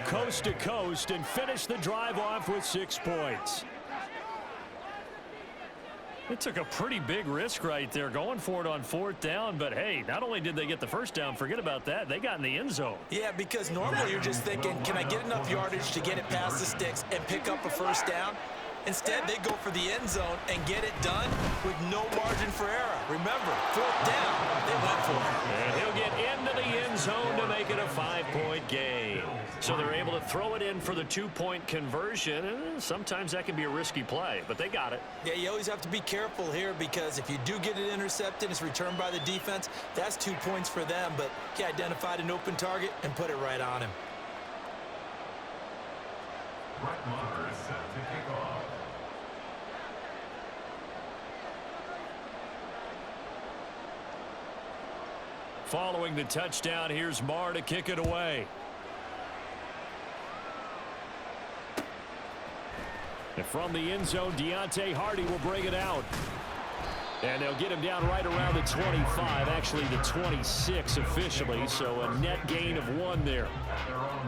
coast to coast and finish the drive off with 6 points. It took a pretty big risk right there going for it on 4th down, but hey, not only did they get the first down, forget about that, they got in the end zone. Yeah, because normally you're just thinking, can I get enough yardage to get it past the sticks and pick up a first down? Instead, they go for the end zone and get it done with no margin for error. Remember, 4th down, they went for it. And he'll get into the end zone to make it a 5-point game. So they're able to throw it in for the 2-point conversion. And sometimes that can be a risky play, but they got it. Yeah, you always have to be careful here because if you do get it intercepted, it's returned by the defense, that's 2 points for them. But he identified an open target and put it right on him. Brett Maher is set to kick off. Following the touchdown, here's Maher to kick it away. And from the end zone, Deontay Hardy will bring it out. And they'll get him down right around the 25, actually the 26 officially, so a net gain of 1 there.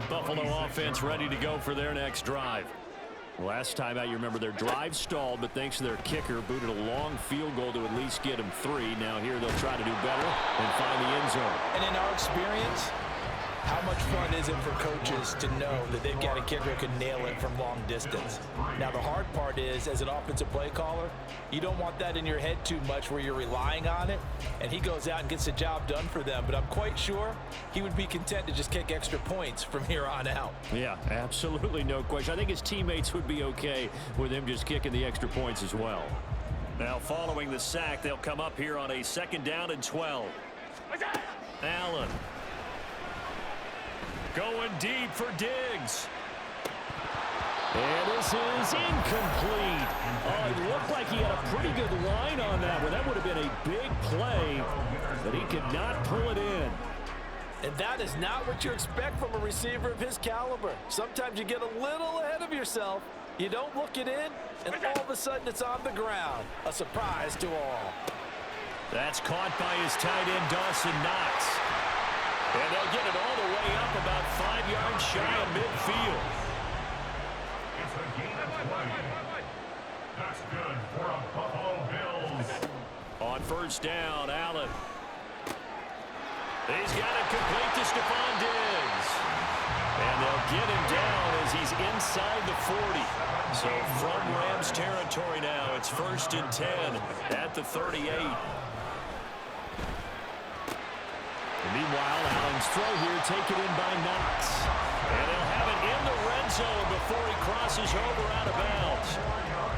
Buffalo offense ready to go for their next drive. Last time out, you remember their drive stalled, but thanks to their kicker, booted a long field goal to at least get them 3. Now here they'll try to do better and find the end zone. And in our experience, how much fun is it for coaches to know that they've got a kicker who can nail it from long distance? Now, the hard part is, as an offensive play caller, you don't want that in your head too much where you're relying on it, and he goes out and gets the job done for them. But I'm quite sure he would be content to just kick extra points from here on out. Yeah, absolutely no question. I think his teammates would be okay with him just kicking the extra points as well. Now, following the sack, they'll come up here on a 2nd down and 12. Allen. Going deep for Diggs. And this is incomplete. It looked like he had a pretty good line on that one. That would have been a big play, but he could not pull it in. And that is not what you expect from a receiver of his caliber. Sometimes you get a little ahead of yourself. You don't look it in, and all of a sudden it's on the ground. A surprise to all. That's caught by his tight end, Dawson Knox. And they'll get it all the way up about 5 yards shy of midfield. It's a gain of 20. That's good for a Buffalo Bills. On 1st down, Allen. He's got it complete to Stephon Diggs. And they'll get him down as he's inside the 40. So from Rams territory now, it's 1st and 10 at the 38. Meanwhile, Allen's throw here taken in by Knox. And he'll have it in the red zone before he crosses over out of bounds.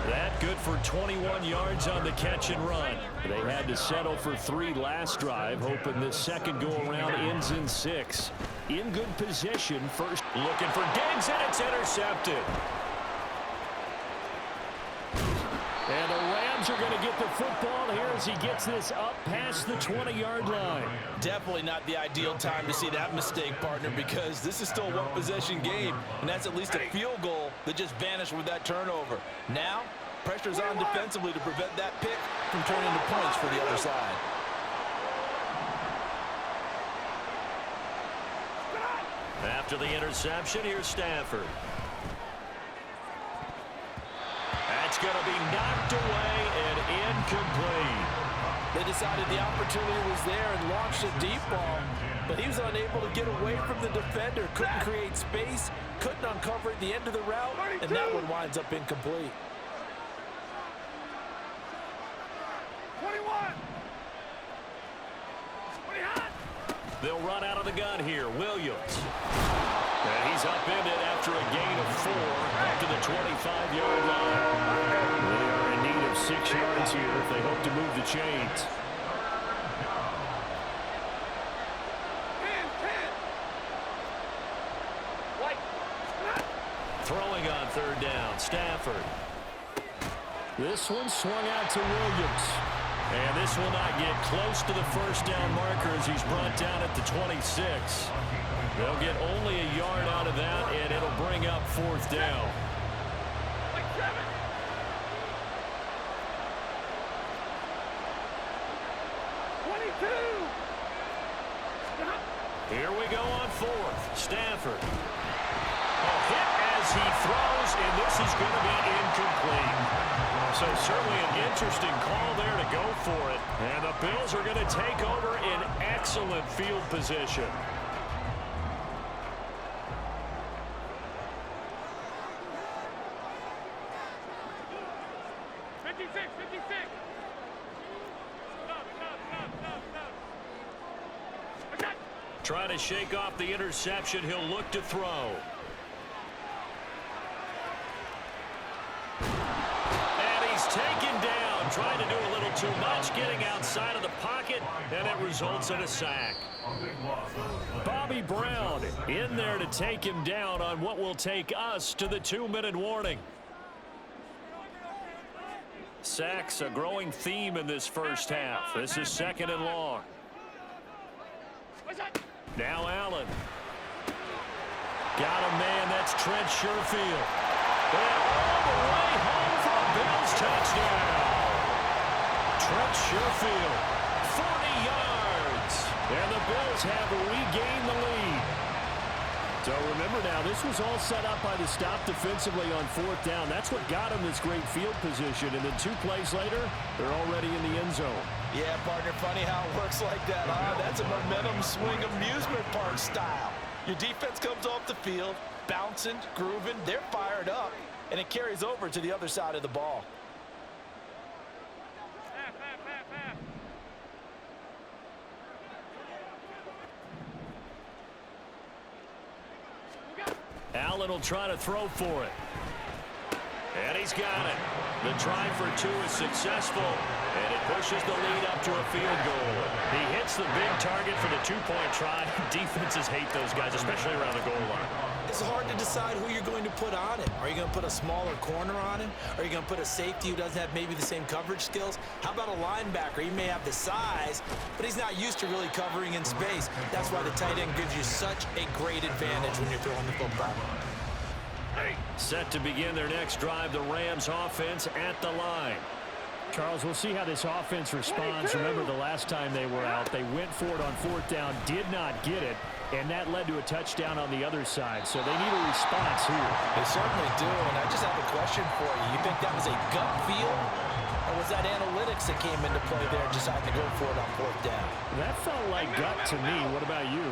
That good for 21 yards on the catch and run. They had to settle for 3 last drive, hoping this second go-around ends in 6. In good position, first looking for Diggs, and it's intercepted. And the Rams are going to get the football here as he gets this up past the 20-yard line. Definitely not the ideal time to see that mistake, partner, because this is still a one-possession game, and that's at least a field goal that just vanished with that turnover. Now, pressure's on defensively to prevent that pick from turning into points for the other side. After the interception, here's Stafford. That's going to be knocked away and incomplete. They decided the opportunity was there and launched a deep ball, but he was unable to get away from the defender, couldn't create space, couldn't uncover at the end of the route, and that one winds up incomplete. 21. They'll run out of the gun here. Williams. And he's upended after a gain of 4 up to the 25-yard line. They are in need of 6 yards here if they hope to move the chains. 10. Throwing on 3rd down, Stafford. This one swung out to Williams. And this will not get close to the 1st down marker as he's brought down at the 26. They'll get only a yard out of that, and it'll bring up 4th down. Here we go on 4th. Stafford. as he throws, and this is going to be incomplete. So certainly an interesting call there to go for it. And the Bills are going to take over in excellent field position. Trying to shake off the interception. He'll look to throw. And he's taken down, trying to do a little too much, getting outside of the pocket, and it results in a sack. Bobby Brown in there to take him down on what will take us to the 2-minute warning. Sacks, a growing theme in this first half. This is 2nd and long. Now Allen. Got a man, that's Trent Sherfield. And all the way home for a Bills touchdown. Trent Sherfield, 40 yards. And the Bills have regained the lead. So remember now, this was all set up by the stop defensively on 4th down. That's what got them this great field position. And then 2 plays later, they're already in the end zone. Yeah, partner, funny how it works like that, huh? That's a momentum swing amusement park style. Your defense comes off the field, bouncing, grooving, they're fired up, and it carries over to the other side of the ball. Allen will try to throw for it. And he's got it. The try for 2 is successful, and it pushes the lead up to a field goal. He hits the big target for the 2-point try. Defenses hate those guys, especially around the goal line. It's hard to decide who you're going to put on him. Are you going to put a smaller corner on him? Are you going to put a safety who doesn't have maybe the same coverage skills? How about a linebacker? He may have the size, but he's not used to really covering in space. That's why the tight end gives you such a great advantage when you're throwing the football. Set to begin their next drive, the Rams offense at the line. Charles, we'll see how this offense responds. Remember the last time they were out, they went for it on 4th down, did not get it, and that led to a touchdown on the other side. So they need a response here. They certainly do, and I just have a question for you. You think that was a gut feel, or was that analytics that came into play there deciding to go for it on 4th down? That felt like gut to me. What about you?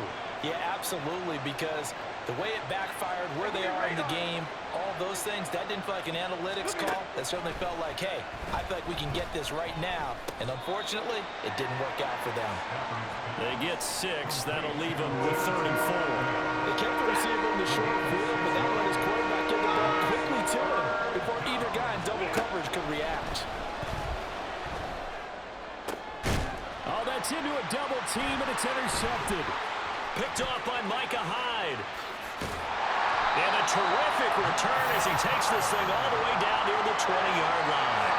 Yeah, absolutely, because the way it backfired, where they are in the game, all those things, that didn't feel like an analytics call. That certainly felt like, hey, I feel like we can get this right now. And unfortunately, it didn't work out for them. They get 6. That'll leave them with 3rd and 4. They kept the receiver in the short field, but that let his quarterback get the ball quickly to him before either guy in double coverage could react. Oh, that's into a double team, and it's intercepted. Picked off by Micah Hyde. And a terrific return as he takes this thing all the way down near the 20-yard line.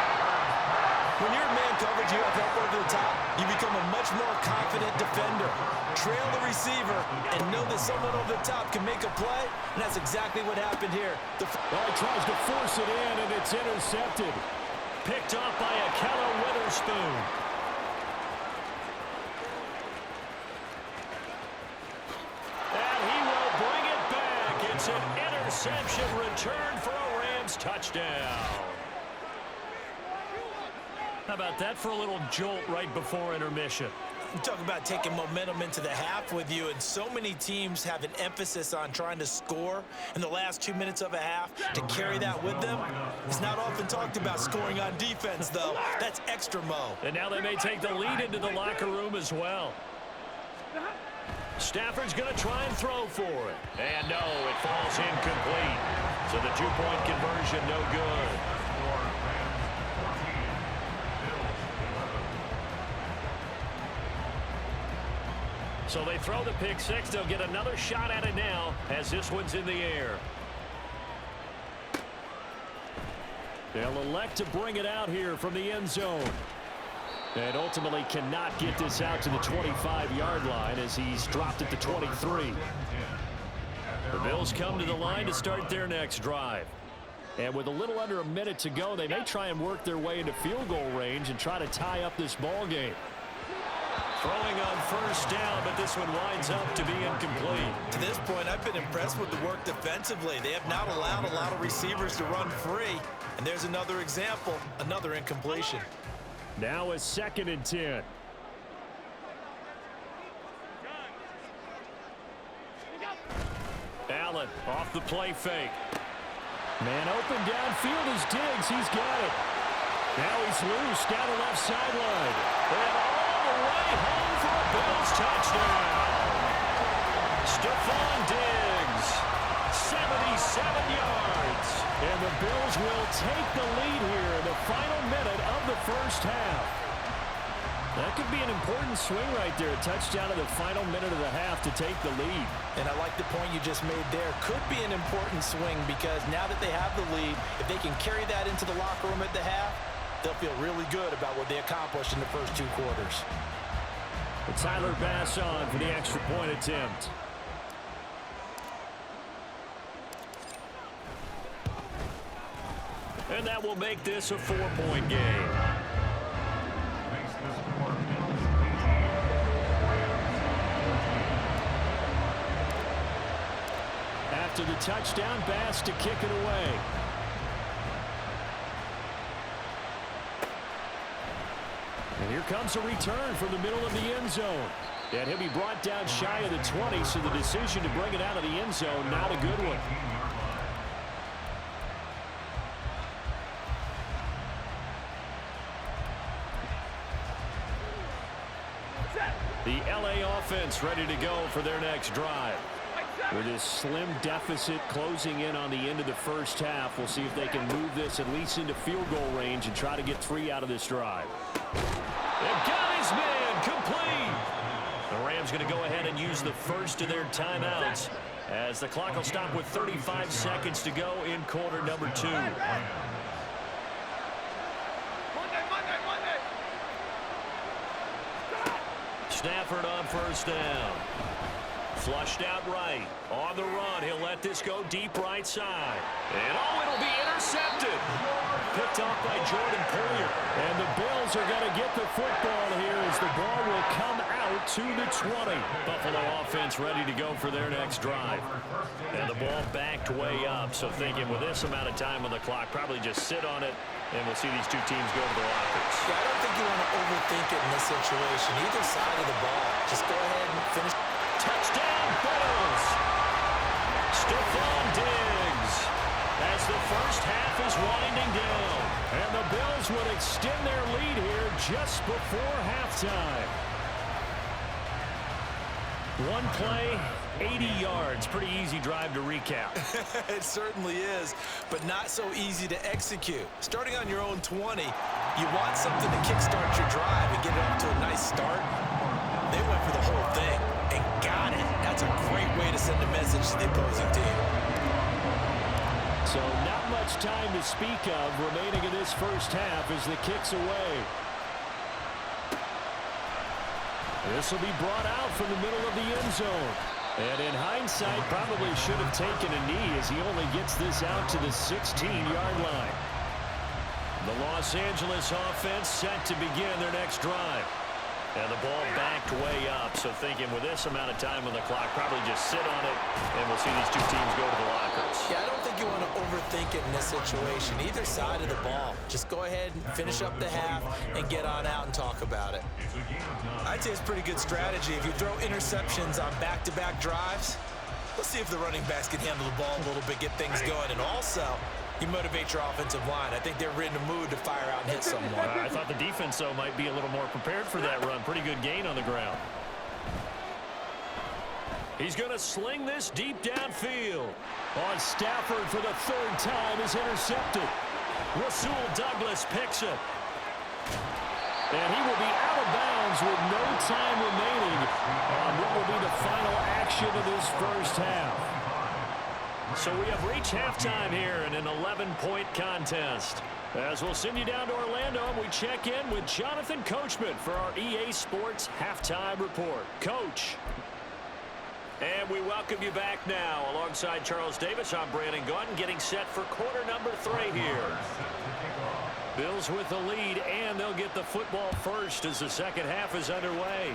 When you're in man coverage, you have help over the top. You become a much more confident defender. Trail the receiver and know that someone over the top can make a play, and that's exactly what happened here. Well, he tries to force it in, and it's intercepted. Picked off by Akella Witherspoon. And he will bring it back. It's an interception return for a Rams touchdown. How about that for a little jolt right before intermission? You talk about taking momentum into the half with you, and so many teams have an emphasis on trying to score in the last 2 minutes of a half. To carry that with them, it's not often talked about scoring on defense, though. That's extra mo. And now they may take the lead into the locker room as well. Stafford's going to try and throw for it. And no, it falls incomplete. So the 2-point conversion, no good. So they throw the pick six. They'll get another shot at it now as this one's in the air. They'll elect to bring it out here from the end zone. And ultimately cannot get this out to the 25-yard line as he's dropped it to 23. The Bills come to the line to start their next drive. And with a little under a minute to go, they may try and work their way into field goal range and try to tie up this ball game. Throwing on first down, but this one winds up to be incomplete. To this point, I've been impressed with the work defensively. They have not allowed a lot of receivers to run free. And there's another example, another incompletion. Now a 2nd and 10. Allen off the play fake. Man open downfield is Diggs. He's got it. Now he's loose down the left sideline. And all the way home for a Bills touchdown. Stephon Diggs, 77 yards. And the Bills will take the lead here in the final minute of the first half. That could be an important swing right there. A touchdown in the final minute of the half to take the lead. And I like the point you just made there. Could be an important swing because now that they have the lead, if they can carry that into the locker room at the half, they'll feel really good about what they accomplished in the first 2 quarters. Tyler Bass on for the extra point attempt. And that will make this a 4-point game. Makes the score Bills 18. After the touchdown, Bass to kick it away. And here comes a return from the middle of the end zone. And he'll be brought down shy of the 20, so the decision to bring it out of the end zone, not a good one. The LA offense ready to go for their next drive. With this slim deficit closing in on the end of the first half, we'll see if they can move this at least into field goal range and try to get 3 out of this drive. They've got his man complete. The Rams going to go ahead and use the first of their timeouts as the clock will stop with 35 seconds to go in quarter number 2. Stafford on first down. Flushed out right. On the run, he'll let this go deep right side. And it'll be intercepted. Picked off by Jordan Poyer. And the Bills are going to get the football here as the ball will come out to the 20. Buffalo offense ready to go for their next drive. And the ball backed way up, so thinking with this amount of time on the clock, probably just sit on it, and we'll see these two teams go to the lockers. Yeah, I don't think you want to overthink it in this situation. Either side of the ball. Just go ahead and finish. Touchdown, Bills! Stephon Diggs as the first half is winding down. And the Bills would extend their lead here just before halftime. One play, 80 yards. Pretty easy drive to recap. It certainly is, but not so easy to execute. Starting on your own 20, you want something to kickstart your drive and get it off to a nice start. They went for the whole thing and got it. That's a great way to send a message to the opposing team. So not much time to speak of remaining in this first half as the kick's away. This will be brought out from the middle of the end zone. And in hindsight, probably should have taken a knee as he only gets this out to the 16-yard line. The Los Angeles offense set to begin their next drive. And the ball backed way up, so thinking with this amount of time on the clock, probably just sit on it, and we'll see these two teams go to the lockers. Yeah, I don't think you want to overthink it in this situation. Either side of the ball. Just go ahead and finish up the half and get on out and talk about it. I'd say it's pretty good strategy. If you throw interceptions on back-to-back drives, let's see if the running backs can handle the ball a little bit, get things going, and also you motivate your offensive line. I think they're in the mood to fire out and hit someone. I thought the defense, though, might be a little more prepared for that run. Pretty good gain on the ground. He's going to sling this deep downfield. On Stafford for the 3rd time is intercepted. Rasul Douglas picks it. And he will be out of bounds with no time remaining on what will be the final action of this first half. So we have reached halftime here in an 11-point contest. As we'll send you down to Orlando, and we check in with Jonathan Coachman for our EA Sports Halftime Report. Coach. And we welcome you back now. Alongside Charles Davis, I'm Brandon Gaunt, getting set for quarter number 3 here. Bills with the lead, and they'll get the football first as the second half is underway.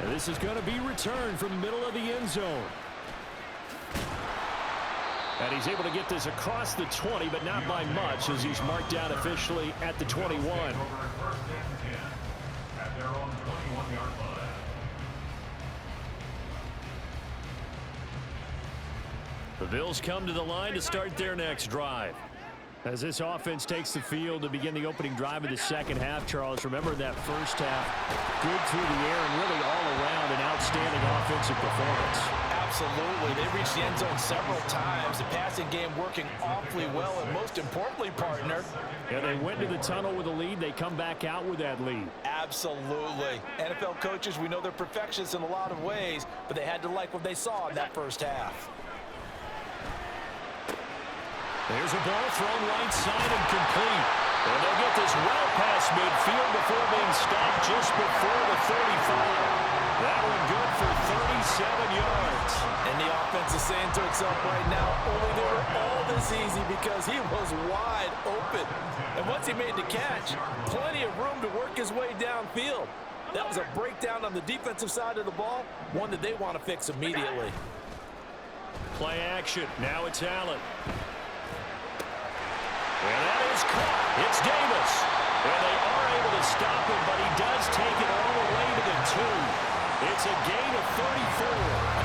And this is going to be returned from the middle of the end zone. And he's able to get this across the 20, but not by much, as he's marked down officially at the 21. At their own 21-yard line. The Bills come to the line to start their next drive. As this offense takes the field to begin the opening drive of the second half, Charles, remember that first half, good through the air and really all around an outstanding offensive performance. Absolutely. They reached the end zone several times. The passing game working awfully well, and most importantly, partner. Yeah, they went to the tunnel with a lead. They come back out with that lead. Absolutely. NFL coaches, we know they're perfectionists in a lot of ways, but they had to like what they saw in that first half. There's a ball thrown right side and complete. And they'll get this well past midfield before being stopped just before the 35. That one good for 37 yards. And the offense is saying to itself right now, only they were all this easy because he was wide open. And once he made the catch, plenty of room to work his way downfield. That was a breakdown on the defensive side of the ball, one that they want to fix immediately. Play action. Now it's Allen. And that is caught. It's Davis. And they are able to stop him, but he does take it all the way to the 2. It's a gain of 34.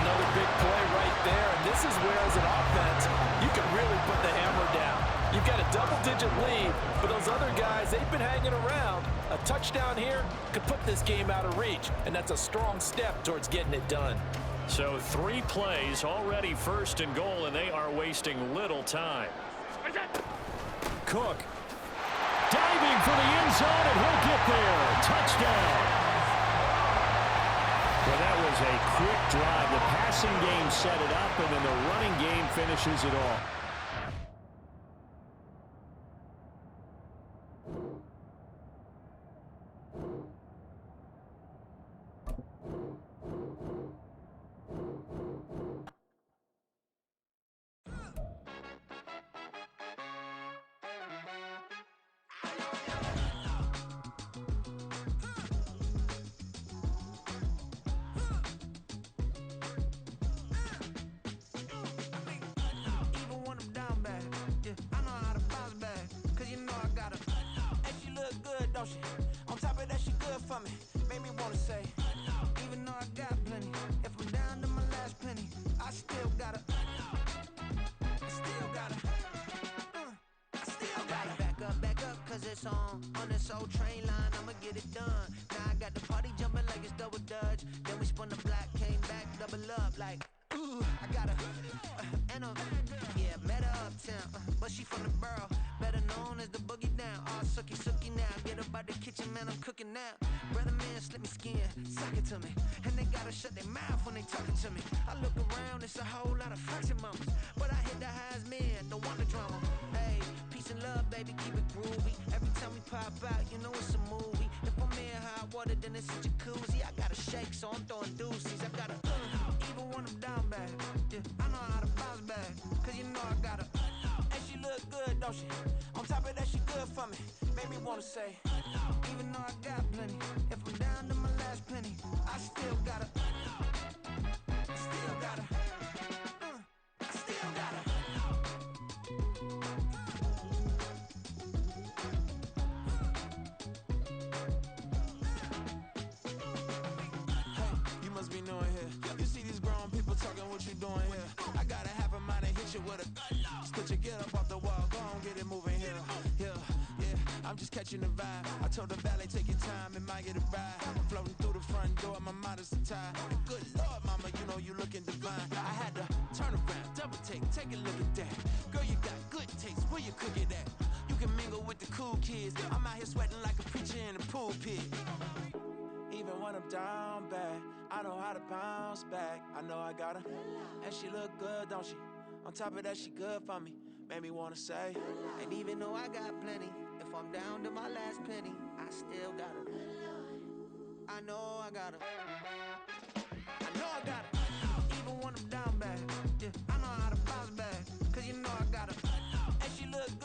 Another big play right there. And this is where, as an offense, you can really put the hammer down. You've got a double-digit lead, but those other guys, they've been hanging around. A touchdown here could put this game out of reach, and that's a strong step towards getting it done. So 3 plays, already first and goal, and they are wasting little time. Cook diving for the end zone, and he'll get there. Touchdown. Well, that was a quick drive. The passing game set it up, and then the running game finishes it all. On top of that, she good for me. Made me wanna say, even though I got plenty, if I'm down to my last penny, I still gotta back up, cause it's on this old train line, I'ma get it done. Now I got the party jumping like it's double dutch. Then we spun the block, came back, double up like, ooh, I got a, yeah, met her uptown, but she from the borough, better known as the boogie down. All sookie now, get up out the kitchen, man, I'm cooking now. Brother man, slip me skin, suck it to me, and they gotta shut their mouth when they talking to me. I look around, it's a whole lot of flexing mamas, but I hit the highs, man, don't want the drama. Hey, peace and love, baby, keep it groovy. Every time we pop out, you know it's a movie. If I'm in hot water, then it's a jacuzzi. I gotta shake, so I'm throwing deuces. I gotta, even when I'm down bad, yeah, I know how to bounce back, cause you know I gotta, and she look good, don't she? On top of that, she good for me. Made me wanna say, even though I got plenty, if I'm down to my last penny, I still gotta, I still gotta. Be knowing here. You see these grown people talking, what you doing here? I gotta have a mind and hit you with a stitch you get up off the wall, go on, get it moving here. Yeah, I'm just catching the vibe. I told the valet, take your time, it might get a ride. Floating through the front door, my mind is tied. Good Lord, mama, you know you looking divine. I had to turn around, double take a look at that. Girl, you got good taste, where you cook it at? You can mingle with the cool kids. I'm out here sweating like a preacher in a pulpit. Even when I'm down bad, I know how to bounce back. I know I gotta, and she look good, don't she? On top of that, she good for me. Made me wanna say, and even though I got plenty, if I'm down to my last penny, I still gotta. I know I gotta. Even when I'm down bad, yeah, I know how to bounce back. Cause you know I gotta, and she look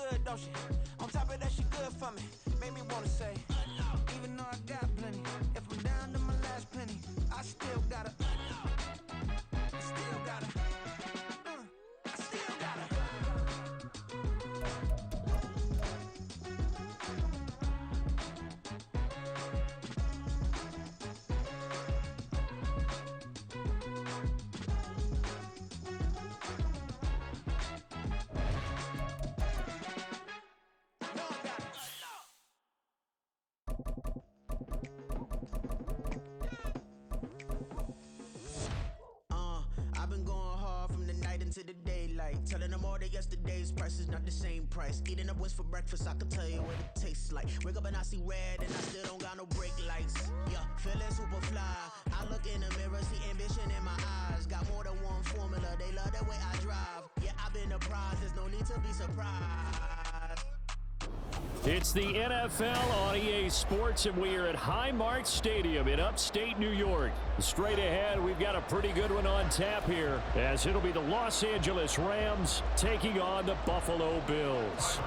into the daylight. Telling them all that yesterday's price is not the same price. Eating up what's for breakfast, I can tell you what it tastes like. Wake up and I see red and I still don't got no brake lights. Yeah, feeling super fly. I look in the mirror, see ambition in my eyes. Got more than one formula, they love the way I drive. Yeah, I've been a prize, there's no need to be surprised. It's the NFL on EA Sports, and we are at Highmark Stadium in upstate New York. Straight ahead, we've got a pretty good one on tap here, as it'll be the Los Angeles Rams taking on the Buffalo Bills.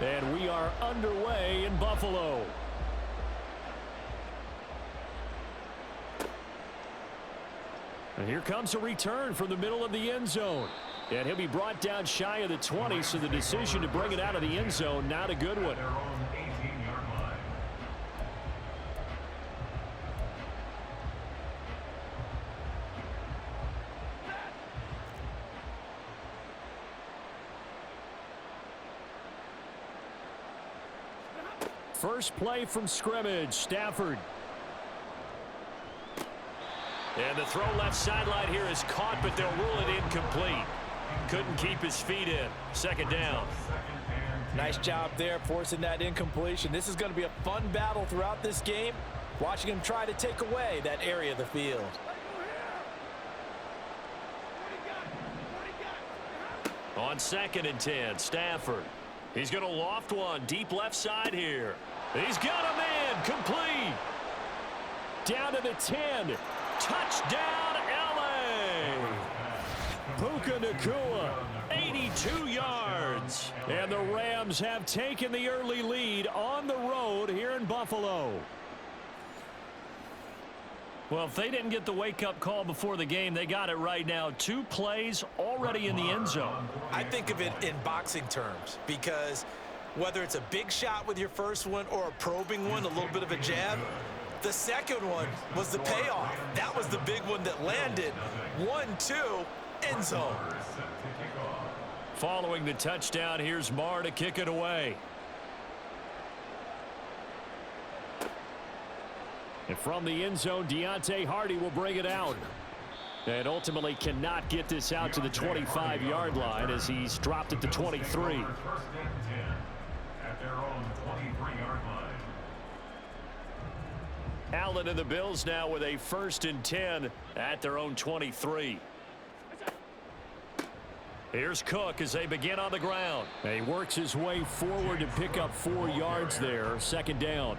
And we are underway in Buffalo. And here comes a return from the middle of the end zone. And he'll be brought down shy of the 20, so the decision to bring it out of the end zone, not a good one. First play from scrimmage, Stafford. And the throw left sideline here is caught, but they'll rule it incomplete. Couldn't keep his feet in. Second down. Nice job there forcing that incompletion. This is going to be a fun battle throughout this game. Watching him try to take away that area of the field. On 2nd and 10, Stafford. He's going to loft one deep left side here. He's got a man complete. Down to the 10. Touchdown, L.A. Puka Nacua, 82 yards. And the Rams have taken the early lead on the road here in Buffalo. Well, if they didn't get the wake-up call before the game, they got it right now. 2 plays already in the end zone. I think of it in boxing terms, because whether it's a big shot with your first one or a probing one, a little bit of a jab, the second one was the payoff. That was the big one that landed. 1-2, end zone. Following the touchdown, here's Marr to kick it away. And from the end zone, Deontay Hardy will bring it out. And ultimately cannot get this out to the 25-yard line as he's dropped at the 23. First and 10 at their own 23-yard line. Allen and the Bills now with a 1st and 10 at their own 23. Here's Cook as they begin on the ground. He works his way forward to pick up 4 yards there. Second down.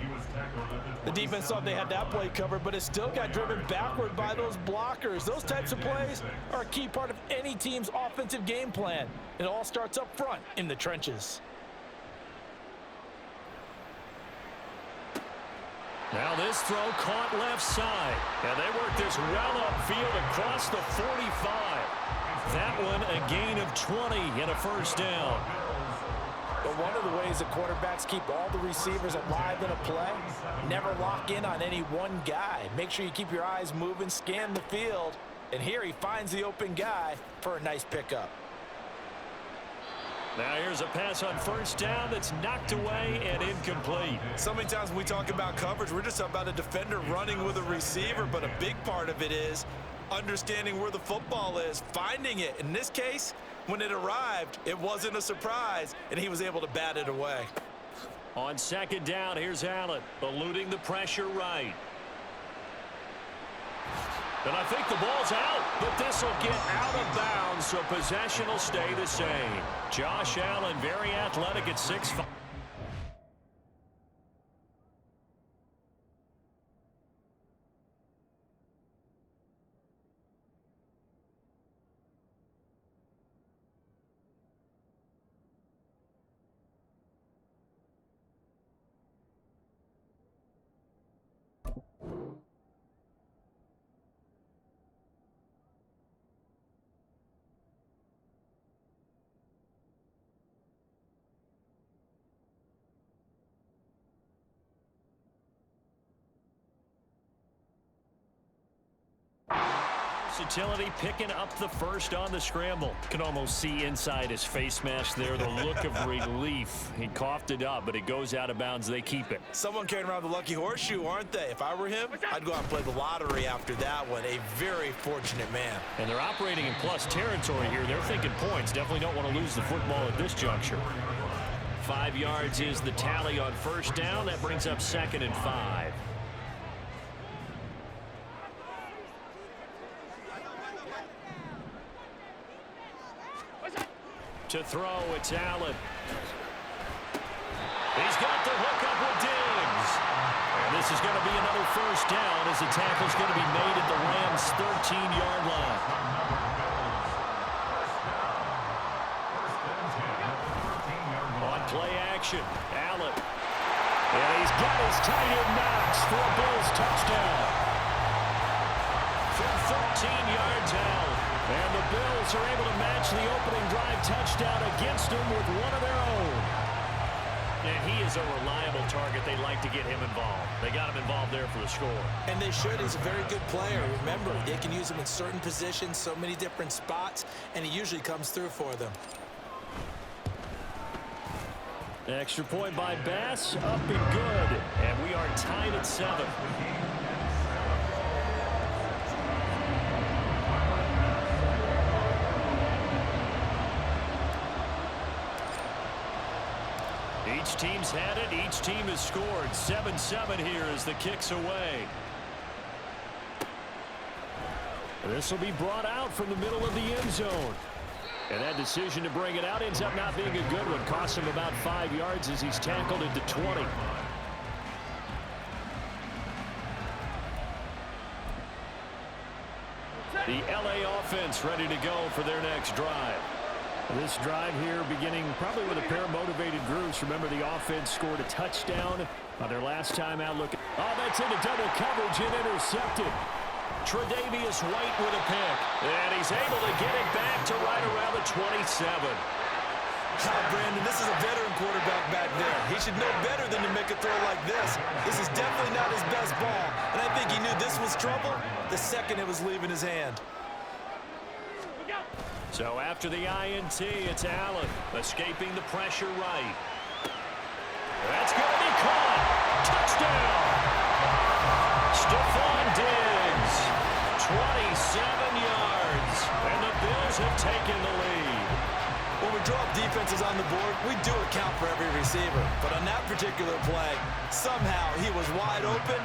The defense thought they had that play covered, but it still got driven backward by those blockers. Those types of plays are a key part of any team's offensive game plan. It all starts up front in the trenches. Now this throw caught left side. And they work this well upfield across the 45. That one a gain of 20 and a first down. But one of the ways that quarterbacks keep all the receivers alive in a play, never lock in on any one guy. Make sure you keep your eyes moving, scan the field. And here he finds the open guy for a nice pickup. Now here's a pass on first down that's knocked away and incomplete. So many times when we talk about coverage, we're just about a defender running with a receiver, but a big part of it is understanding where the football is, finding it. In this case, when it arrived, it wasn't a surprise, and he was able to bat it away. On second down, here's Allen, eluding the pressure right. And I think the ball's out, but this will get out of bounds, so possession will stay the same. Josh Allen, very athletic at 6'5". versatility, picking up the first on the scramble. Can almost see inside his face mask there the look of relief. He coughed it up, but it goes out of bounds. They keep it. Someone carrying around the lucky horseshoe, aren't they? If I were him, I'd go out and play the lottery after that one. A very fortunate man. And they're operating in plus territory here. They're thinking points. Definitely don't want to lose the football at this juncture. 5 yards is the tally on first down. That brings up 2nd and 5. To throw, it's Allen. He's got the hook up with Diggs. And this is going to be another first down as the tackle's going to be made at the Rams' 13-yard line. On play action, Allen. And he's got his tight end Knox for a Bills touchdown. From 13 yards out. And the Bills are able to match the opening drive touchdown against him with one of their own. And he is a reliable target. They like to get him involved. They got him involved there for the score. And they should. He's a very good player. Remember, they can use him in certain positions, so many different spots, and he usually comes through for them. Extra point by Bass, up and good. And we are tied at 7. Each team's had it. Each team has scored. 7-7 here as the kick's away. This will be brought out from the middle of the end zone. And that decision to bring it out ends up not being a good one. Costs him about 5 yards as he's tackled into 20. The LA offense ready to go for their next drive. This drive here beginning probably with a pair of motivated groups. Remember, the offense scored a touchdown on their last time out. Look, oh, that's into double coverage and intercepted. Tre'Davious White with a pick. And he's able to get it back to right around the 27. Brandon, this is a veteran quarterback back there. He should know better than to make a throw like this. This is definitely not his best ball. And I think he knew this was trouble the second it was leaving his hand. So after the INT, it's Allen escaping the pressure right. That's going to be caught. Touchdown. Stephon Diggs, 27 yards. And the Bills have taken the lead. When we drop defenses on the board, we do account for every receiver. But on that particular play, somehow he was wide open,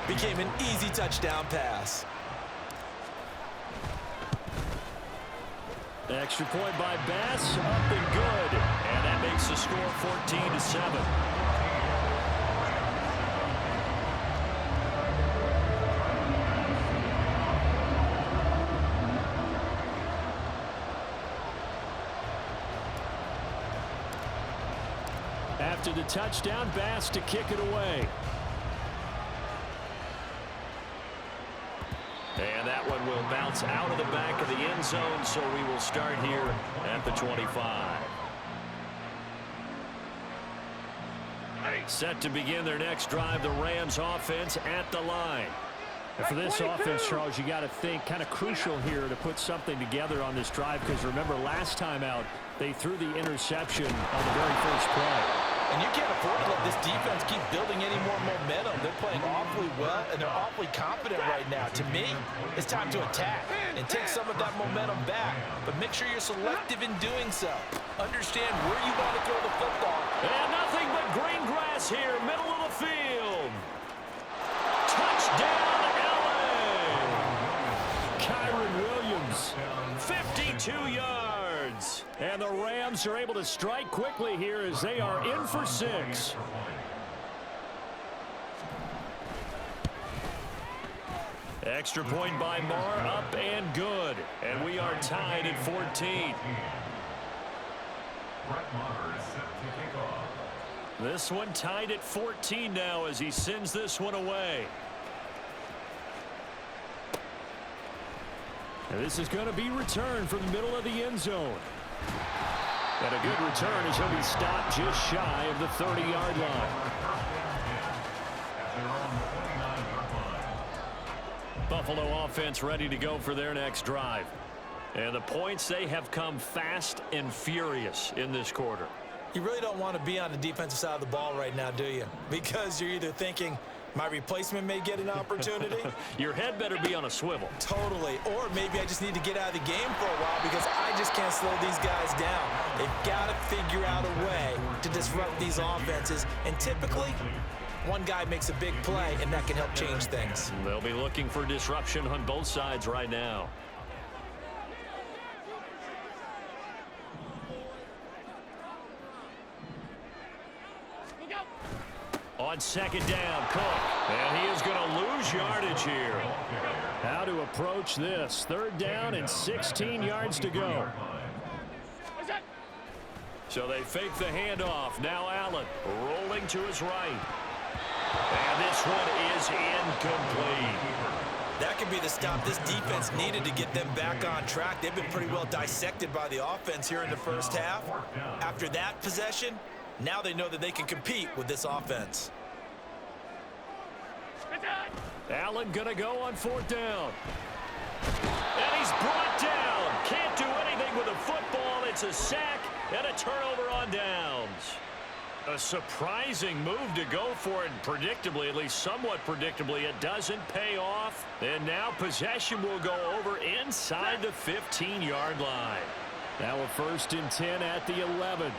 became an easy touchdown pass. Extra point by Bass, up and good. And that makes the score 14-7. After the touchdown, Bass to kick it away. And that one will bounce out of the back of the end zone, so we will start here at the 25. Set to begin their next drive, the Rams offense at the line. And for this offense, Charles, you got to think kind of crucial here to put something together on this drive, because remember last time out, they threw the interception on the very first play. And you can't afford to let this defense keep building any more momentum. They're playing awfully well, and they're awfully confident right now. To me, it's time to attack and take some of that momentum back. But make sure you're selective in doing so. Understand where you want to throw the football. And nothing but green grass here, middle of the field. Touchdown, LA! Kyron Williams, 52 yards. And the Rams are able to strike quickly here as they are in for 6. Extra point by Marr, up and good. And we are tied at 14. Brett Maher is set to kick off. This one tied at 14 now as he sends this one away. And this is going to be returned from the middle of the end zone. And a good return as he'll be stopped just shy of the 30-yard line. Buffalo offense ready to go for their next drive. And the points, they have come fast and furious in this quarter. You really don't want to be on the defensive side of the ball right now, do you? Because you're either thinking, my replacement may get an opportunity. Your head better be on a swivel. Totally. Or maybe I just need to get out of the game for a while because I just can't slow these guys down. They've got to figure out a way to disrupt these offenses. And typically, one guy makes a big play, and that can help change things. They'll be looking for disruption on both sides right now. On second down, Cook. And he is going to lose yardage here. How to approach this. Third down and 16 yards to go. So they fake the handoff. Now Allen rolling to his right. And this one is incomplete. That could be the stop this defense needed to get them back on track. They've been pretty well dissected by the offense here in the first half. After that possession, now they know that they can compete with this offense. Allen going to go on fourth down. And he's brought down. Can't do anything with a football. It's a sack and a turnover on downs. A surprising move to go for it, and predictably, at least somewhat predictably, it doesn't pay off. And now possession will go over inside the 15-yard line. Now a 1st and 10 at the 11.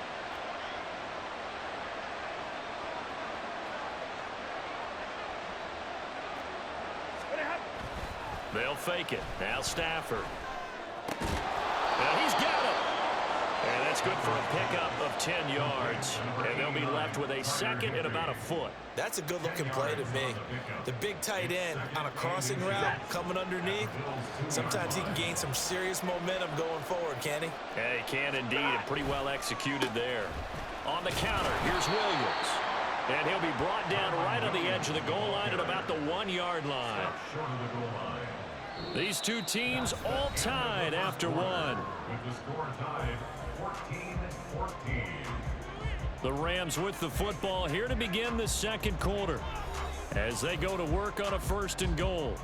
They'll fake it. Now Stafford. And he's got it. And that's good for a pickup of 10 yards. And they'll be left with a second and about a foot. That's a good-looking play to me. The big tight end on a crossing route coming underneath. Sometimes he can gain some serious momentum going forward, can't he? Yeah, he can indeed, and pretty well executed there. On the counter, here's Williams. And he'll be brought down right on the edge of the goal line at about the 1-yard line. These two teams all tied after one. With the score tied 14-14. The Rams with the football here to begin the second quarter as they go to work on a 1st and goal.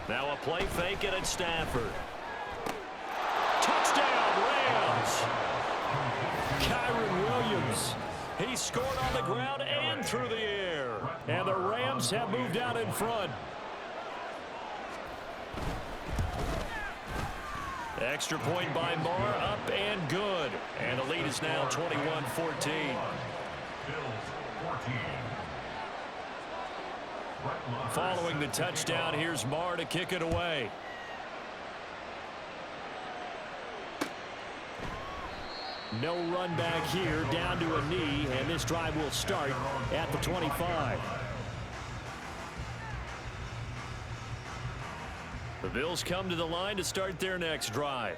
Now a play fake it at Stafford. Touchdown, Rams! Kyron Williams. He scored on the ground and through the air. And the Rams have moved out in front. Extra point by Moore, up and good. And the lead is now 21-14. Following the touchdown, here's Moore to kick it away. No run back here, down to a knee, and this drive will start at the 25. The Bills come to the line to start their next drive.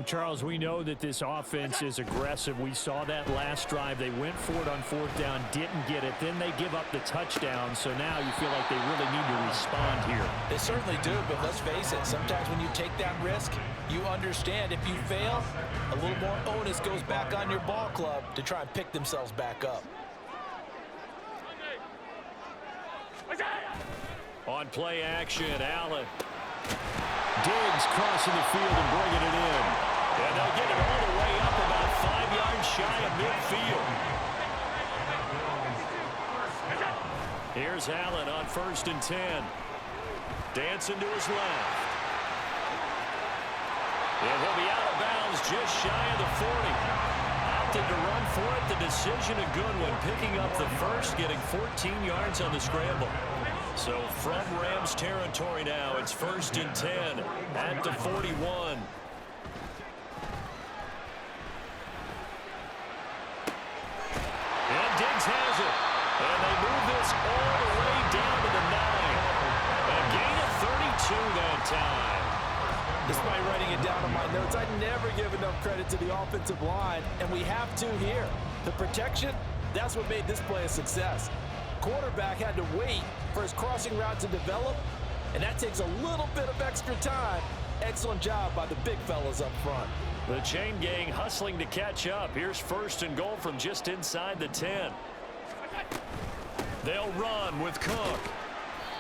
Charles, we know that this offense is aggressive. We saw that last drive. They went for it on 4th down, didn't get it. Then they give up the touchdown, so now you feel like they really need to respond here. They certainly do, but let's face it, sometimes when you take that risk, you understand if you fail, a little more onus goes back on your ball club to try and pick themselves back up. On play action, Allen. Diggs crossing the field and bringing it in. And they'll get it all the way up about 5 yards shy of midfield. Here's Allen on 1st and 10. Dancing to his left. And he'll be out of bounds just shy of the 40. Opted to run for it. The decision a good one. Picking up the first, getting 14 yards on the scramble. So from Rams territory now, it's 1st and 10 at the 41. And Diggs has it. And they move this all the way down to the 9. A gain of 32 that time. Despite writing it down on my notes, I never give enough credit to the offensive line, and we have to here. The protection, that's what made this play a success. Quarterback had to wait for his crossing route to develop, and that takes a little bit of extra time. Excellent job by the big fellas up front. The chain gang hustling to catch up. Here's 1st and goal from just inside the 10. They'll run with Cook.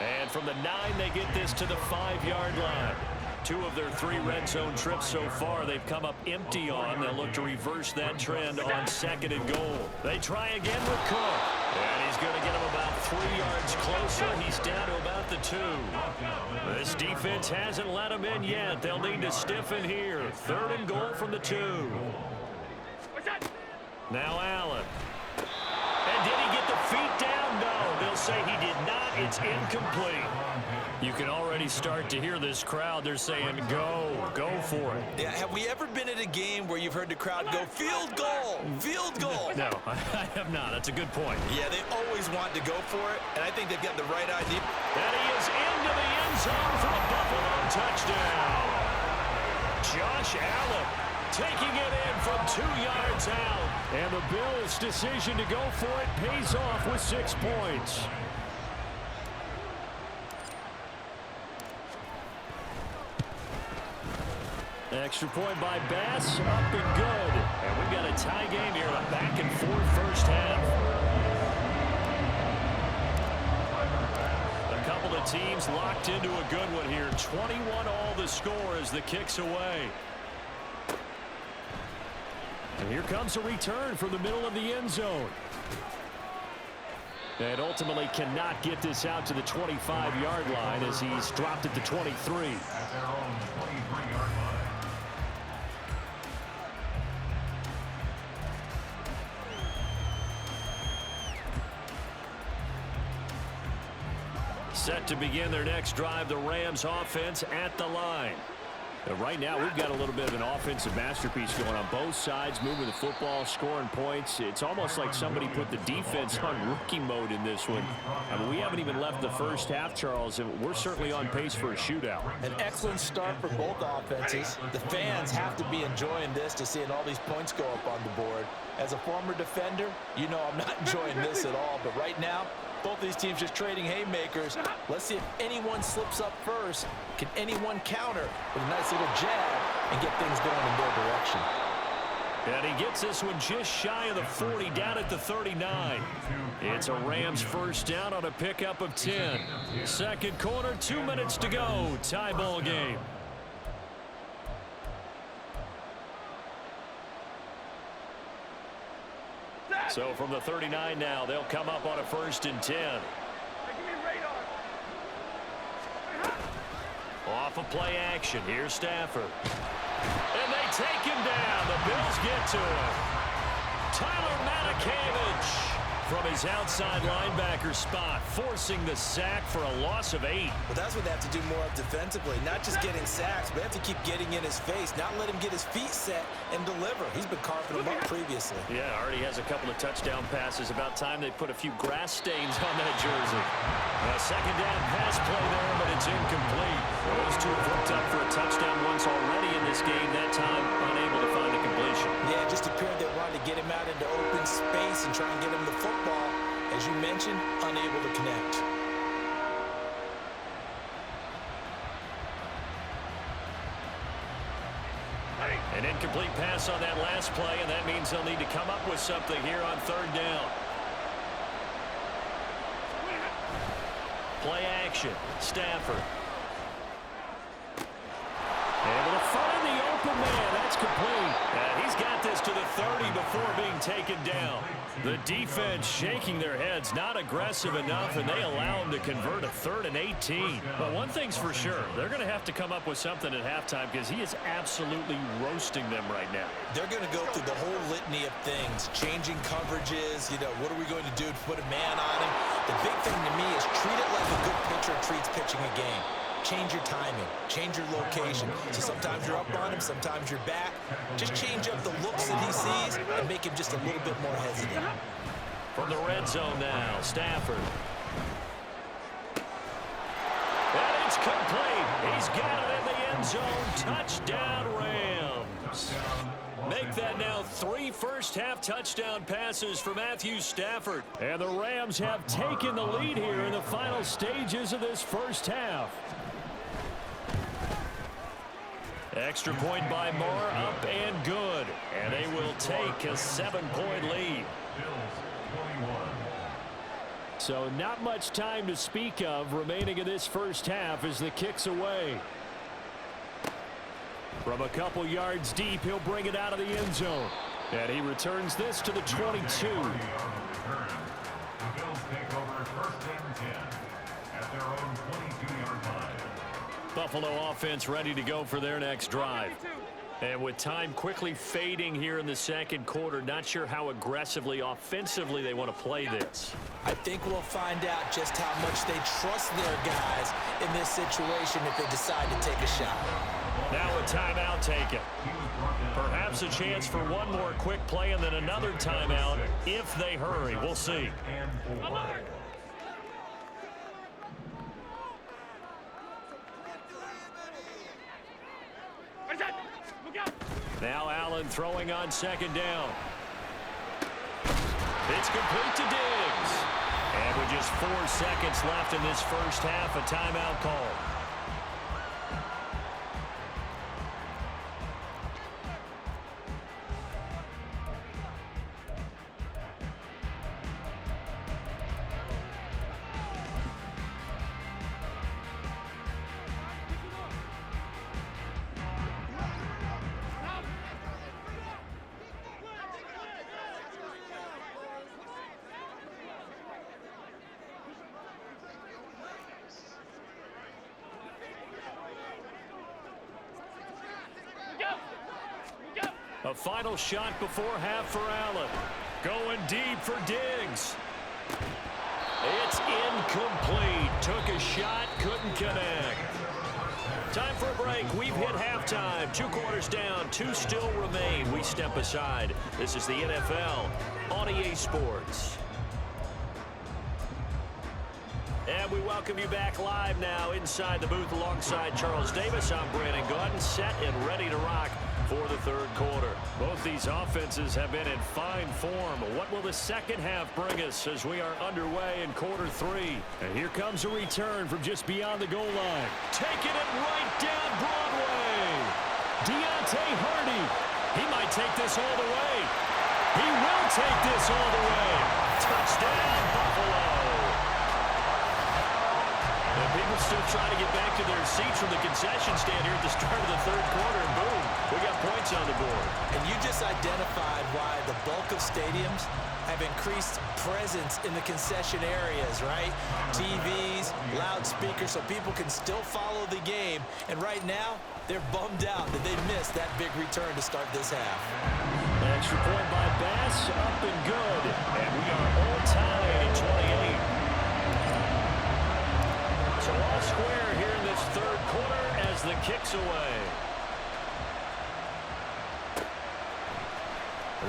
And from the 9, they get this to the 5-yard line. 2 of their 3 red zone trips so far they've come up empty on. They'll look to reverse that trend on 2nd and goal. They try again with Cook. And he's going to get him about 3 yards closer. He's down to about the 2. This defense hasn't let him in yet. They'll need to stiffen here. 3rd and goal from the 2. Now Allen. And did he get the feet down? No, they'll say he did not. It's incomplete. You can already start to hear this crowd. They're saying, go for it. Yeah, have we ever been at a game where you've heard the crowd go, field goal, field goal? No, I have not. That's a good point. Yeah, they always want to go for it, and I think they've got the right idea. And he is into the end zone for a Buffalo touchdown. Josh Allen taking it in from 2 yards out. And the Bills' decision to go for it pays off with 6 points. Extra point by Bass, up and good. And we've got a tie game here, a back-and-forth first half. A couple of teams locked into a good one here. 21 all the score as the kick's away. And here comes a return from the middle of the end zone. And ultimately cannot get this out to the 25-yard line as he's dropped at the 23. At their own 23-yard line. Set to begin their next drive, the Rams offense at the line. Right now, we've got a little bit of an offensive masterpiece going on both sides, moving the football, scoring points. It's almost like somebody put the defense on rookie mode in this one. I mean, we haven't even left the first half, Charles, and we're certainly on pace for a shootout. An excellent start for both offenses. The fans have to be enjoying this to seeing all these points go up on the board. As a former defender, you know I'm not enjoying this at all, but right now, both these teams just trading haymakers. Let's see if anyone slips up first. Can anyone counter with a nice little jab and get things going in their direction? And he gets this one just shy of the 40, down at the 39. It's a Rams first down on a pickup of 10. Second quarter, 2 minutes to go. Tie ball game. So from the 39 now, they'll come up on a 1st and 10. Off of play action. Here's Stafford. And they take him down. The Bills get to him. Tyler Matakevich from his outside linebacker spot, forcing the sack for a loss of 8. Well, that's what they have to do more of defensively. Not just getting sacks, but they have to keep getting in his face, not let him get his feet set and deliver. He's been carving them up previously. Yeah, already has a couple of touchdown passes. About time they put a few grass stains on that jersey. A second down pass play there, but it's incomplete. Those two have hooked up for a touchdown once already in this game. That time, unable to find a completion. Yeah, it just appeared they wanted to get him out into open space and try and get him the football. As you mentioned, unable to connect. An incomplete pass on that last play, and that means they'll need to come up with something here on 3rd down. Play action. Stafford. Able to find the open man. That's complete. And he's got this to the 30 before being taken down. The defense shaking their heads, not aggressive enough, and they allow him to convert a 3rd and 18. But one thing's for sure, they're going to have to come up with something at halftime because he is absolutely roasting them right now. They're going to go through the whole litany of things, changing coverages, what are we going to do to put a man on him? The big thing to me is treat it like a good pitcher treats pitching a game. Change your timing, change your location. So sometimes you're up on him, sometimes you're back. Just change up the looks that he sees and make him just a little bit more hesitant. From the red zone now, Stafford. And it's complete. He's got it in the end zone. Touchdown, Rams. Make that now 3 first-half touchdown passes for Matthew Stafford. And the Rams have taken the lead here in the final stages of this first half. Extra point by Moore, up and good. And they will take a 7-point lead. So not much time to speak of remaining in this first half as the kick's away. From a couple yards deep, he'll bring it out of the end zone. And he returns this to the 22. The Bills take over 1st and 10 at their own 22-yard line. Buffalo offense ready to go for their next drive. And with time quickly fading here in the second quarter, not sure how aggressively, offensively they want to play this. I think we'll find out just how much they trust their guys in this situation if they decide to take a shot. Now a timeout taken. Perhaps a chance for one more quick play and then another timeout if they hurry. We'll see. Now Allen throwing on 2nd down. It's complete to Diggs. And with just 4 seconds left in this first half, a timeout call. A final shot before half for Allen. Going deep for Diggs. It's incomplete. Took a shot, couldn't connect. Time for a break. We've hit halftime. 2 quarters down, 2 still remain. We step aside. This is the NFL on EA Sports. And we welcome you back live now inside the booth alongside Charles Davis. I'm Brandon Gaudin, set and ready to rock for the third quarter. Both these offenses have been in fine form. What will the second half bring us as we are underway in quarter 3? And here comes a return from just beyond the goal line. Taking it right down Broadway. Deontay Hardy. He might take this all the way. He will take this all the way. Touchdown, Buffalo. And people still trying to get back to their seats from the concession stand here at the start of the third quarter, and boom, we got points on the board. And you just identified why the bulk of stadiums have increased presence in the concession areas, right? TVs, loudspeakers, so people can still follow the game. And right now, they're bummed out that they missed that big return to start this half. Extra point by Bass, up and good. And we are all tied at 28. So all square here in this third quarter as the kick's away.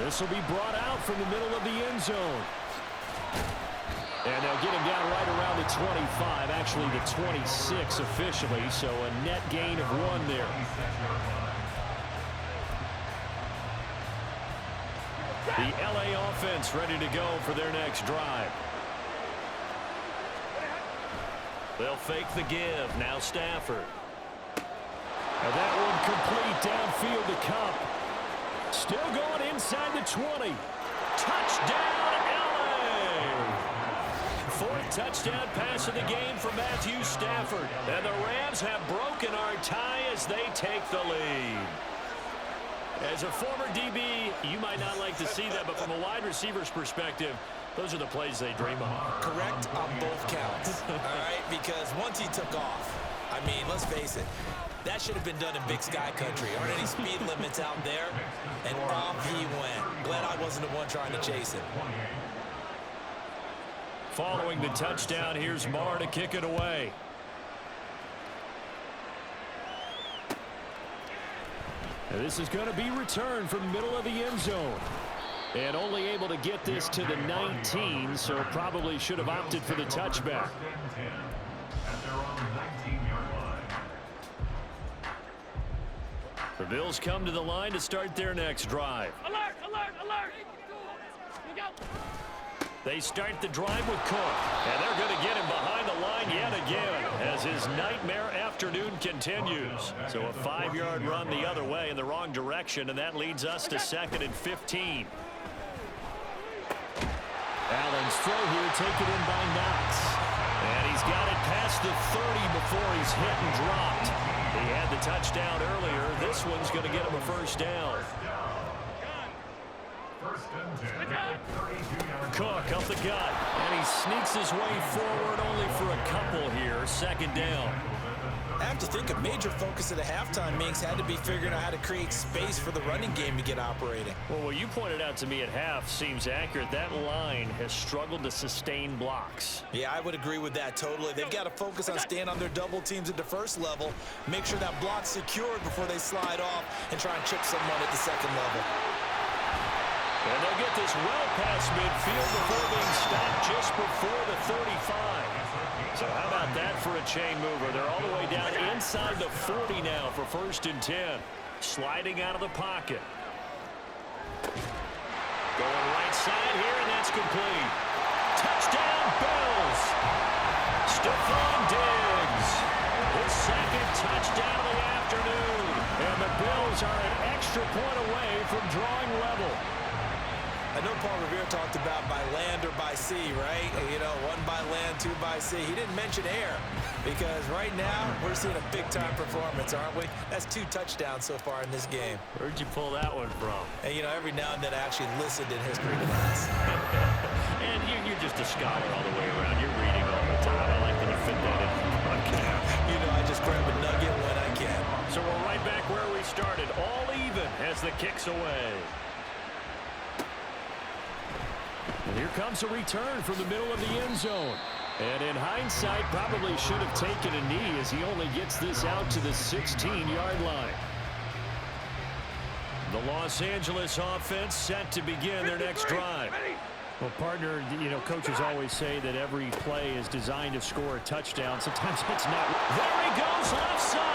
This will be brought out from the middle of the end zone. And they'll get him down right around the 25, actually the 26 officially, so a net gain of 1 there. The LA offense ready to go for their next drive. They'll fake the give. Now Stafford. And that one complete downfield to Cup. Still going inside the 20. Touchdown, LA! 4th touchdown pass of the game for Matthew Stafford. And the Rams have broken our tie as they take the lead. As a former DB, you might not like to see that, but from a wide receiver's perspective, those are the plays they dream of. Correct on both counts, all right? Because once he took off, I mean, let's face it, that should have been done in Big Sky country. Aren't any speed limits out there? And off he went. Glad I wasn't the one trying to chase him. Following the touchdown, here's Marr to kick it away. And this is going to be returned from the middle of the end zone. And only able to get this to the 19, so probably should have opted for the touchback. The Bills come to the line to start their next drive. Alert, alert, alert. Go. They start the drive with Cook, and they're going to get him behind the line yet again as his nightmare afternoon continues. So a 5-yard run the other way in the wrong direction, and that leads us to 2nd and 15. Allen's throw here taken in by Knox. And he's got it past the 30 before he's hit and dropped. He had the touchdown earlier. This one's going to get him a first down. Cook up the gut, and he sneaks his way forward only for a couple here. 2nd down. I have to think a major focus of the halftime meetings had to be figuring out how to create space for the running game to get operating. Well, what you pointed out to me at half seems accurate. That line has struggled to sustain blocks. Yeah, I would agree with that totally. They've got to focus on staying on their double teams at the first level, make sure that block's secured before they slide off and try and chip someone at the second level. And they'll get this well past midfield before being stopped just before the 35. So how about that for a chain mover? They're all the way down inside the 40 now for 1st and 10. Sliding out of the pocket. Going right side here, and that's complete. Touchdown, Bills! Stephon Diggs. His 2nd touchdown of the afternoon. And the Bills are an extra point away from drawing level. I know Paul Revere talked about by land or by sea, right? You know, 1 by land, 2 by sea. He didn't mention air because right now we're seeing a big-time performance, aren't we? That's 2 touchdowns so far in this game. Where'd you pull that one from? And, you know, every now and then I actually listened in history class. And you're just a scholar all the way around. You're reading all the time. I like that you fit that in the podcast. You know, I just grab a nugget when I can. So we're right back where we started, all even as the kick's away. And here comes a return from the middle of the end zone. And in hindsight, probably should have taken a knee as he only gets this out to the 16-yard line. The Los Angeles offense set to begin their next drive. Well, partner, you know, coaches always say that every play is designed to score a touchdown. Sometimes it's not. There he goes, left side.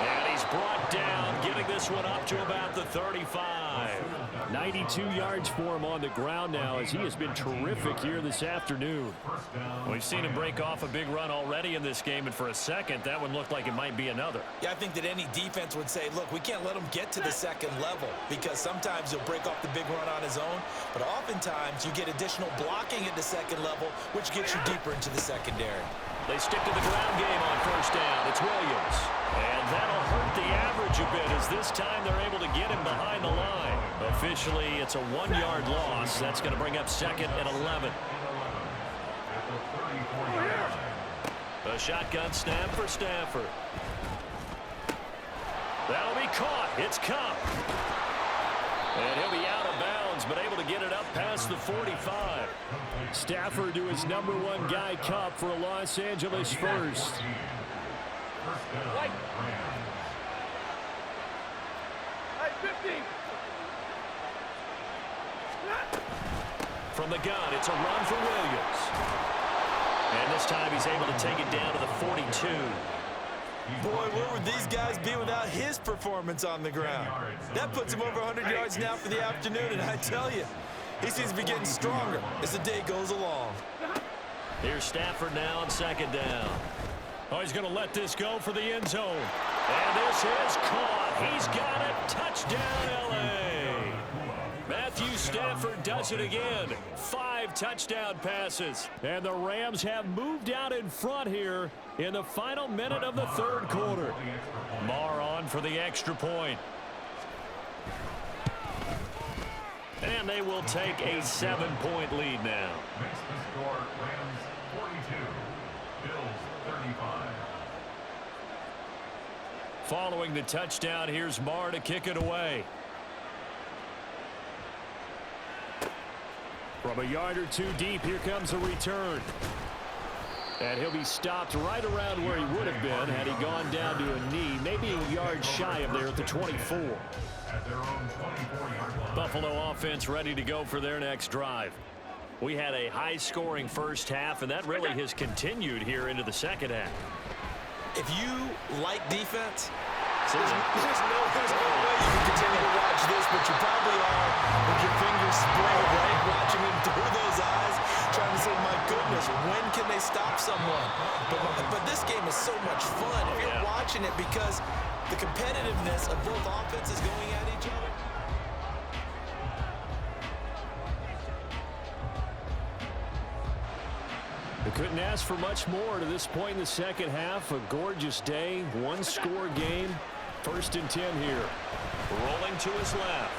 And he's brought down, getting this one up to about the 35. 92 yards for him on the ground now as he has been terrific here this afternoon. We've seen him break off a big run already in this game, and for a second, that one looked like it might be another. Yeah, I think that any defense would say, look, we can't let him get to the second level because sometimes he'll break off the big run on his own, but oftentimes you get additional blocking at the second level, which gets you deeper into the secondary. They stick to the ground game on 1st down. It's Williams. And that'll hurt the average a bit as this time they're able to get him behind the line. Officially, it's a 1-yard loss. That's going to bring up 2nd and 11. A shotgun snap for Stafford. That'll be caught. It's Cup. And he'll be out of bounds, but able to get it up past the 45. Stafford to his #1 guy, Cup, for a Los Angeles first. From the gun, it's a run for Williams. And this time he's able to take it down to the 42. Boy, where would these guys be without his performance on the ground? That puts him over 100 yards now for the afternoon, and I tell you, he seems to be getting stronger as the day goes along. Here's Stafford now on 2nd down. Oh, he's going to let this go for the end zone. And this is caught. He's got it. Touchdown, L.A. Matthew Stafford does it again. 5 touchdown passes. And the Rams have moved out in front here in the final minute of the 3rd quarter. Marr on for the extra point. And they will take a 7-point lead now. Makes the score Rams 42, Bills 35. Following the touchdown, here's Marr to kick it away. From a yard or two deep, here comes a return. And he'll be stopped right around where he would have been had he gone down to a knee, maybe a yard shy of there at the 24. At their own 24-yard line. Buffalo offense ready to go for their next drive. We had a high-scoring first half, and that really has continued here into the second half. If you like defense, there's no You probably are with your fingers spread, right? Watching him through those eyes, trying to say, my goodness, when can they stop someone? But this game is so much fun if you're watching it because the competitiveness of both offenses going at each other. They couldn't ask for much more to this point in the second half. A gorgeous day, one-score game. 1st and 10 here. Rolling to his left.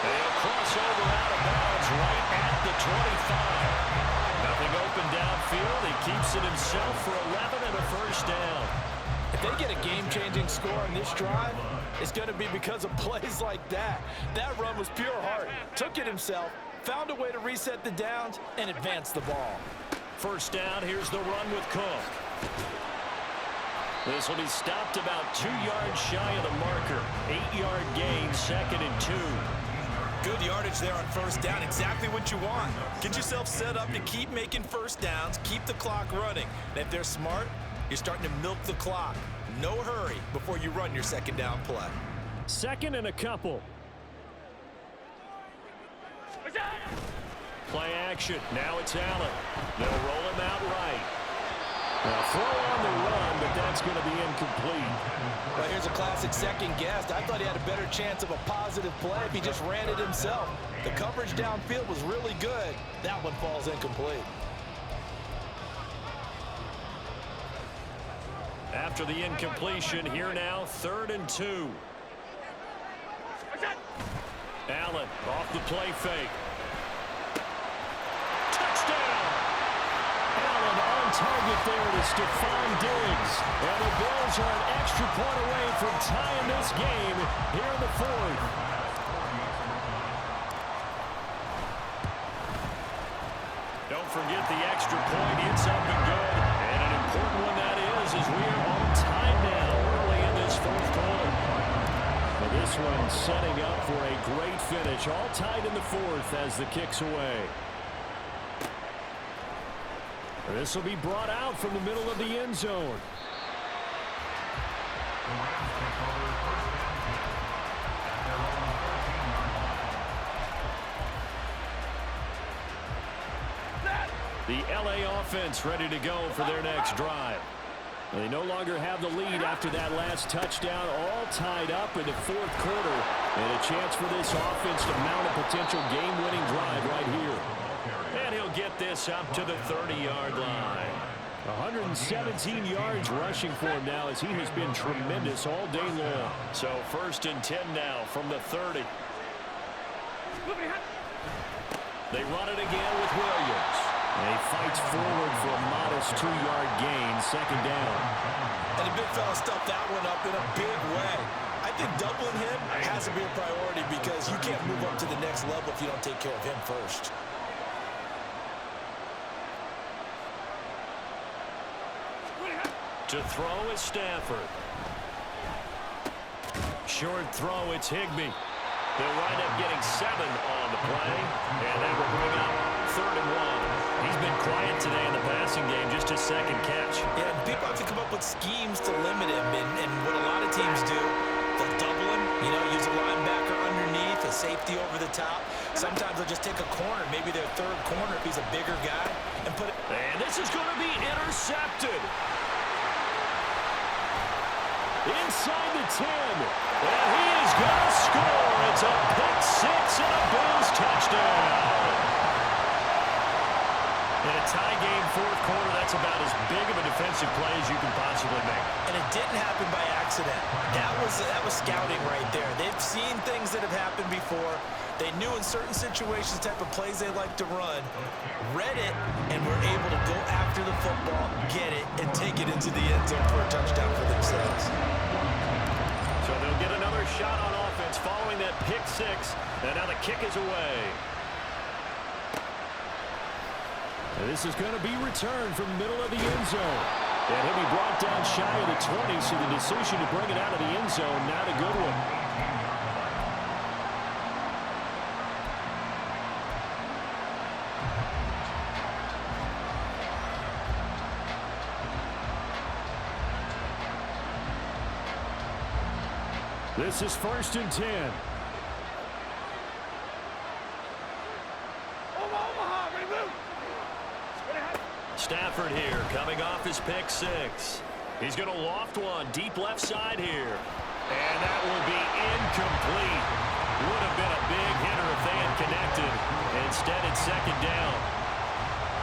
And he'll cross over out of bounds right at the 25. Nothing open downfield. He keeps it himself for 11 and a first down. If they get a game-changing score on this drive, it's going to be because of plays like that. That run was pure heart. Took it himself, found a way to reset the downs, and advance the ball. First down, here's the run with Cook. This will be stopped about 2 yards shy of the marker. 8-yard gain, 2nd and 2. Good yardage there on first down. Exactly what you want. Get yourself set up to keep making first downs, keep the clock running. And if they're smart, you're starting to milk the clock. No hurry before you run your second down play. 2nd and a couple. Play action. Now it's Allen. They'll roll him out right. Now throw on the run, but that's going to be incomplete. Well, here's a classic second guess. I thought he had a better chance of a positive play if he just ran it himself. The coverage downfield was really good. That one falls incomplete. After the incompletion, here now, 3rd and 2. Allen off the play fake. Touchdown! Allen on target there to Stephon Diggs. And the Bills are an extra point away from tying this game here in the 4th. Don't forget the extra point. It's up and good. And an important one that is as we are all tied now early in this 4th quarter. But this one setting up for a great finish. All tied in the 4th as the kick's away. This will be brought out from the middle of the end zone. The LA offense ready to go for their next drive. They no longer have the lead after that last touchdown, all tied up in the 4th quarter. And a chance for this offense to mount a potential game-winning drive right here. And he'll get this up to the 30-yard line. 117 yards rushing for him now as he has been tremendous all day long. So 1st and 10 now from the 30. They run it again with Williams. And he fights forward for a modest 2-yard gain, 2nd down. And the big fella stuffed that one up in a big way. I think doubling him has to be a priority because you can't move up to the next level if you don't take care of him first. To throw is Stafford. Short throw, it's Higbee. They'll wind up getting 7 on the play, and that will bring up 3rd and 1. He's been quiet today in the passing game, just his 2nd catch. Yeah, people have to come up with schemes to limit him, and what a lot of teams do, they'll double him, use a linebacker underneath, a safety over the top. Sometimes they'll just take a corner, maybe their 3rd corner if he's a bigger guy, and put it. And this is going to be intercepted. Inside the 10. And he is going to score. It's a pick 6 and a Bills touchdown. In a tie game, 4th quarter, that's about as big of a defensive play as you can possibly make. And it didn't happen by accident. That was scouting right there. They've seen things that have happened before. They knew in certain situations the type of plays they like to run, read it, and were able to go after the football, get it, and take it into the end zone for a touchdown for themselves. So they'll get another shot on offense following that pick 6, and now the kick is away. And this is going to be returned from the middle of the end zone. And he'll be brought down shy of the 20, so the decision to bring it out of the end zone, not a good one. This is 1st and 10. Stafford here coming off his pick 6. He's going to loft one deep left side here. And that will be incomplete. Would have been a big hitter if they had connected. Instead, it's 2nd down.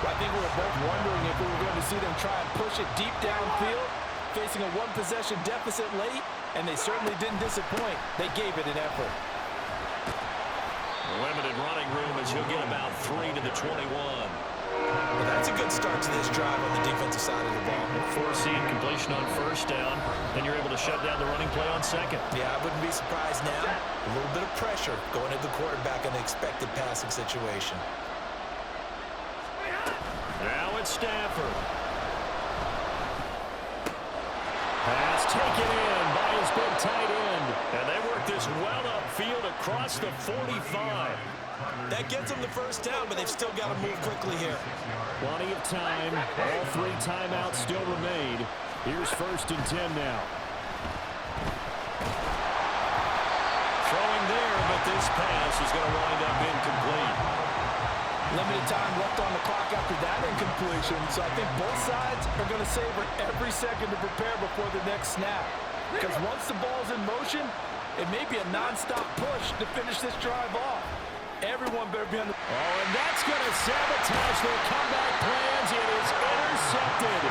I think we were both wondering if we were going to see them try and push it deep downfield, facing a one-possession deficit late, and they certainly didn't disappoint. They gave it an effort. Limited running room as he'll get about 3 to the 21. Well, that's a good start to this drive on the defensive side of the ball. Forcing completion on 1st down, then you're able to shut down the running play on 2nd. Yeah, I wouldn't be surprised now. A little bit of pressure going at the quarterback in the expected passing situation. Now it's Stafford. Pass taken in by his big tight end. And they work this well upfield across the 45. That gets them the 1st down, but they've still got to move quickly here. Plenty of time. All 3 timeouts still remain. Here's 1st and 10 now. Throwing there, but this pass is going to wind up incomplete. Limited time left on the clock after that incompletion, so I think both sides are going to savor every second to prepare before the next snap. Because once the ball's in motion, it may be a non-stop push to finish this drive off. Everyone better be on the... Oh, and that's going to sabotage their comeback plans. It is intercepted.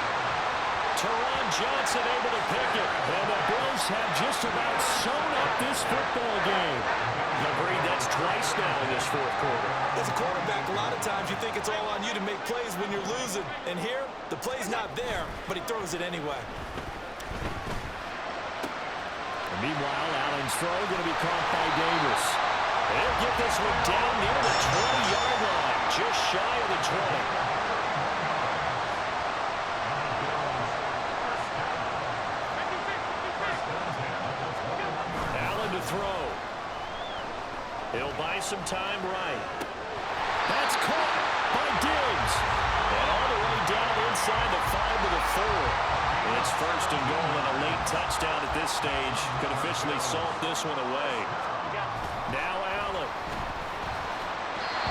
Teron Johnson able to pick it. And the Bills have just about sewn up this football game. Agreed, that's twice now in this 4th quarter. As a quarterback, a lot of times you think it's all on you to make plays when you're losing. And here, the play's not there, but he throws it anyway. And meanwhile, Allen's throw going to be caught by Davis. They'll get this one down near the 20-yard line, just shy of the 20. Allen to throw. He'll buy some time right. That's caught by Diggs. And all the way down inside the 5 to the 4. It's 1st and goal and a late touchdown at this stage. Could officially salt this one away. Now Allen.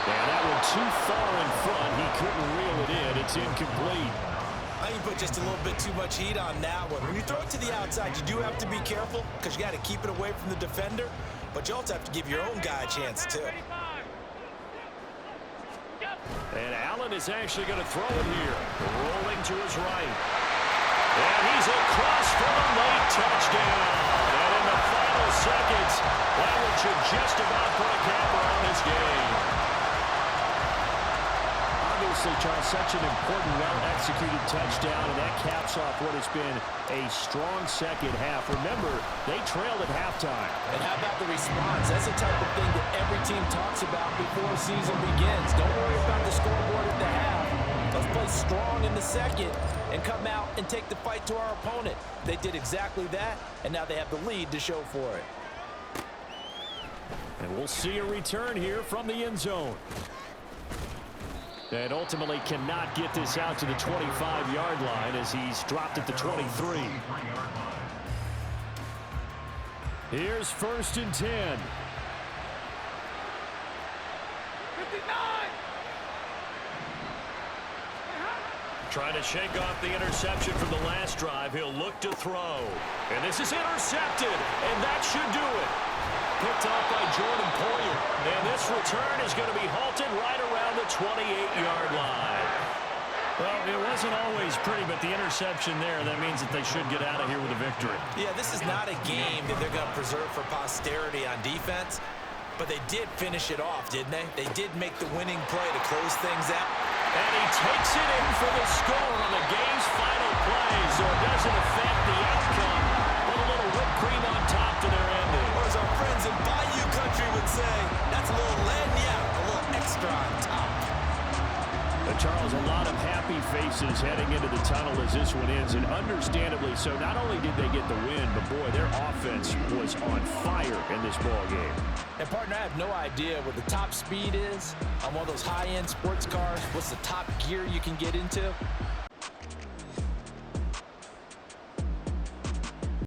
And that one too far in front. He couldn't reel it in. It's incomplete. I think you put just a little bit too much heat on that one. When you throw it to the outside, you do have to be careful because you got to keep it away from the defender. But you also have to give your own guy a chance, too. And Allen is actually going to throw it here. Rolling to his right. And he's across for a late touchdown. And in the final seconds, that one should just about put a capper on this game. Obviously, Charles, such an important, well-executed touchdown, and that caps off what has been a strong 2nd half. Remember, they trailed at halftime. And how about the response? That's the type of thing that every team talks about before the season begins. Don't worry about the scoreboard at the half. Let's play strong in the 2nd and come out and take the fight to our opponent. They did exactly that, and now they have the lead to show for it. And we'll see a return here from the end zone. And ultimately cannot get this out to the 25-yard line as he's dropped at the 23. Here's 1st and 10. 59! Trying to shake off the interception from the last drive. He'll look to throw. And this is intercepted. And that should do it. Picked off by Jordan Poyer. And this return is going to be halted right around the 28-yard line. Well, it wasn't always pretty, but the interception there, that means that they should get out of here with a victory. Yeah, this is not a game that they're going to preserve for posterity on defense. But they did finish it off, didn't they? They did make the winning play to close things out. And he takes it in for the score on the game's final play, so it doesn't affect the outcome. With a little whipped cream on top to their ending. Or as our friends in Bayou Country would say, that's a little lagniappe, a little extra on top. Charles, a lot of happy faces heading into the tunnel as this one ends, and understandably so. Not only did they get the win, but boy, their offense was on fire in this ball game. And partner, I have no idea what the top speed is on one of those high-end sports cars. What's the top gear you can get into?